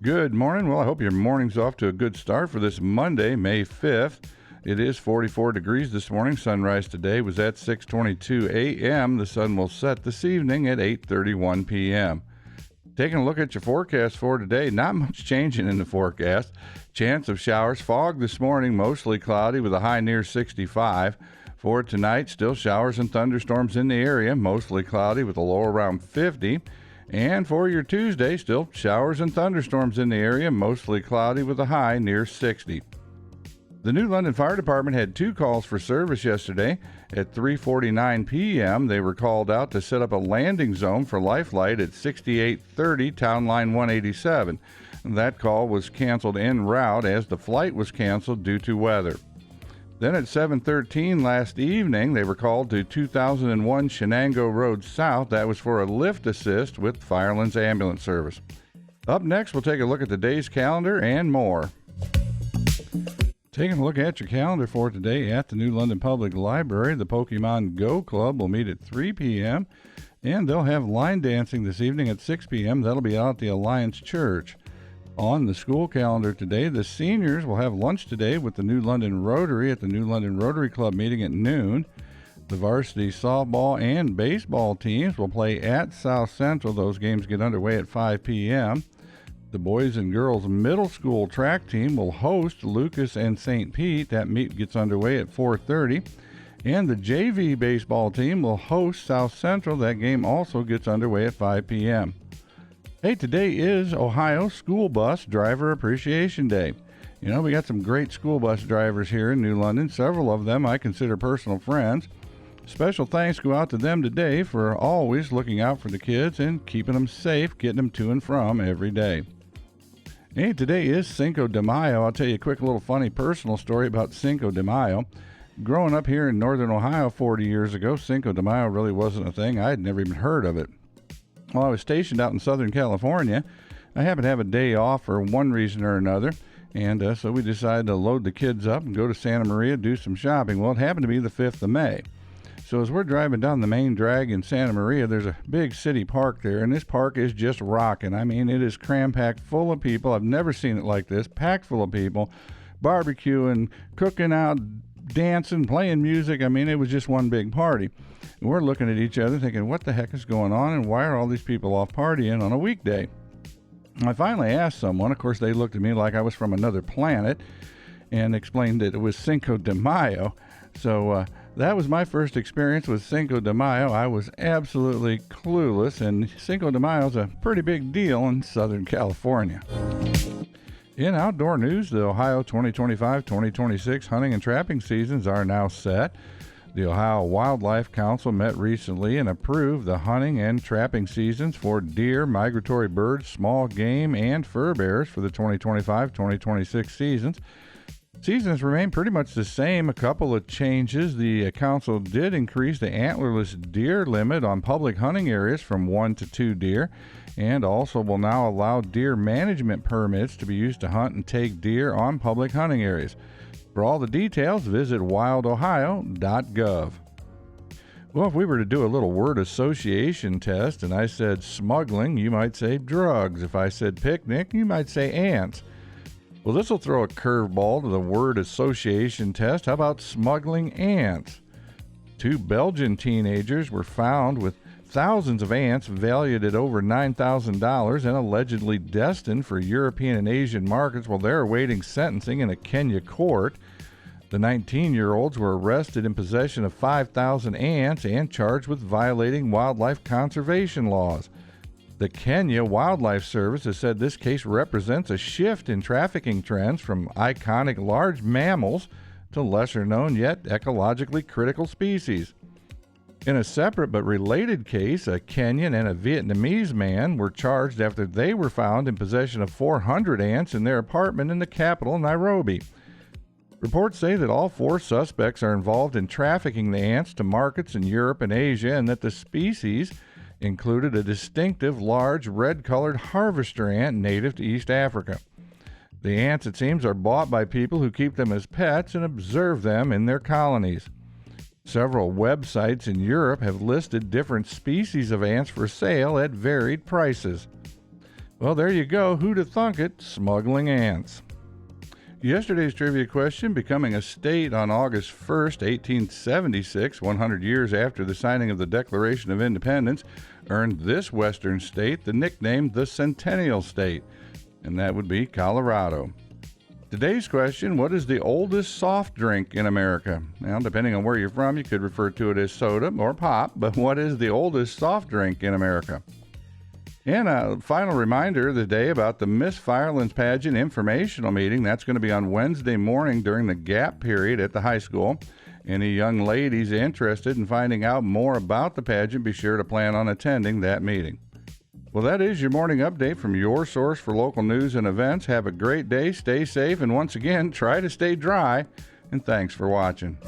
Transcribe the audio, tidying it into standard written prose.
Good morning. Well, I hope your morning's off to a good start for this Monday, May 5th. It is 44 degrees this morning. Sunrise today was at 6:22 a.m. The sun will set this evening at 8:31 p.m. Taking a look at your forecast for today, not much changing in the forecast. Chance of showers, fog this morning, mostly cloudy with a high near 65. For tonight, still showers and thunderstorms in the area, mostly cloudy with a low around 50. And for your Tuesday, still showers and thunderstorms in the area, mostly cloudy with a high near 60. The New London Fire Department had 2 calls for service yesterday. At 3:49 p.m., they were called out to set up a landing zone for Lifelight at 6830 Town Line 187. That call was canceled en route as the flight was canceled due to weather. Then at 7:13 last evening, they were called to 2001 Shenango Road South. That was for a lift assist with Firelands Ambulance Service. Up next, we'll take a look at the day's calendar and more. Taking a look at your calendar for today at the New London Public Library, the Pokemon Go Club will meet at 3 p.m. and they'll have line dancing this evening at 6 p.m. That'll be out at the Alliance Church. On the school calendar today, the seniors will have lunch today with the New London Rotary at the New London Rotary Club meeting at noon. The varsity softball and baseball teams will play at South Central. Those games get underway at 5 p.m. The boys and girls middle school track team will host Lucas and St. Pete. That meet gets underway at 4:30. And the JV baseball team will host South Central. That game also gets underway at 5 p.m. Hey, today is Ohio School Bus Driver Appreciation Day. You know, we got some great school bus drivers here in New London. Several of them I consider personal friends. Special thanks go out to them today for always looking out for the kids and keeping them safe, getting them to and from every day. Hey, today is Cinco de Mayo. I'll tell you a quick little funny personal story about Cinco de Mayo. Growing up here in northern Ohio 40 years ago, Cinco de Mayo really wasn't a thing. I had never even heard of it. While I was stationed out in Southern California, I happened to have a day off for one reason or another, and so we decided to load the kids up and go to Santa Maria, do some shopping. Well, it happened to be the 5th of May. So as we're driving down the main drag in Santa Maria, there's a big city park there, and this park is just rocking. I mean, it is cram-packed full of people. I've never seen it like this, packed full of people, barbecuing, cooking out, dancing, playing music. I mean, it was just one big party. And we're looking at each other thinking, what the heck is going on, and why are all these people off partying on a weekday? I finally asked someone. Of course, they looked at me like I was from another planet and explained that it was Cinco de Mayo. So that was my first experience with Cinco de Mayo. I was absolutely clueless, and Cinco de Mayo is a pretty big deal in Southern California. In outdoor news, the Ohio 2025-2026 hunting and trapping seasons are now set. The Ohio Wildlife Council met recently and approved the hunting and trapping seasons for deer, migratory birds, small game, and fur bears for the 2025-2026 seasons. Seasons remain pretty much the same. A couple of changes. The council did increase the antlerless deer limit on public hunting areas from 1 to 2 deer, and also will now allow deer management permits to be used to hunt and take deer on public hunting areas. For all the details, visit wildohio.gov. Well, if we were to do a little word association test and I said smuggling, you might say drugs. If I said picnic, you might say ants. Well, this will throw a curveball to the word association test. How about smuggling ants? 2 Belgian teenagers were found with thousands of ants valued at over $9,000 and allegedly destined for European and Asian markets while they're awaiting sentencing in a Kenya court. The 19-year-olds were arrested in possession of 5,000 ants and charged with violating wildlife conservation laws. The Kenya Wildlife Service has said this case represents a shift in trafficking trends from iconic large mammals to lesser-known yet ecologically critical species. In a separate but related case, a Kenyan and a Vietnamese man were charged after they were found in possession of 400 ants in their apartment in the capital, Nairobi. Reports say that all 4 suspects are involved in trafficking the ants to markets in Europe and Asia, and that the species included a distinctive large red-colored harvester ant native to East Africa. The ants, it seems, are bought by people who keep them as pets and observe them in their colonies. Several websites in Europe have listed different species of ants for sale at varied prices. Well, there you go. Who'd have thunk it? Smuggling ants. Yesterday's trivia question: becoming a state on August 1st, 1876, 100 years after the signing of the Declaration of Independence, earned this western state the nickname the Centennial State, and that would be Colorado. Today's question: what is the oldest soft drink in America? Now, depending on where you're from, you could refer to it as soda or pop, but what is the oldest soft drink in America? And a final reminder of the day about the Miss Firelands Pageant informational meeting. That's going to be on Wednesday morning during the gap period at the high school. Any young ladies interested in finding out more about the pageant, be sure to plan on attending that meeting. Well, that is your morning update from your source for local news and events. Have a great day, stay safe, and once again, try to stay dry, and thanks for watching.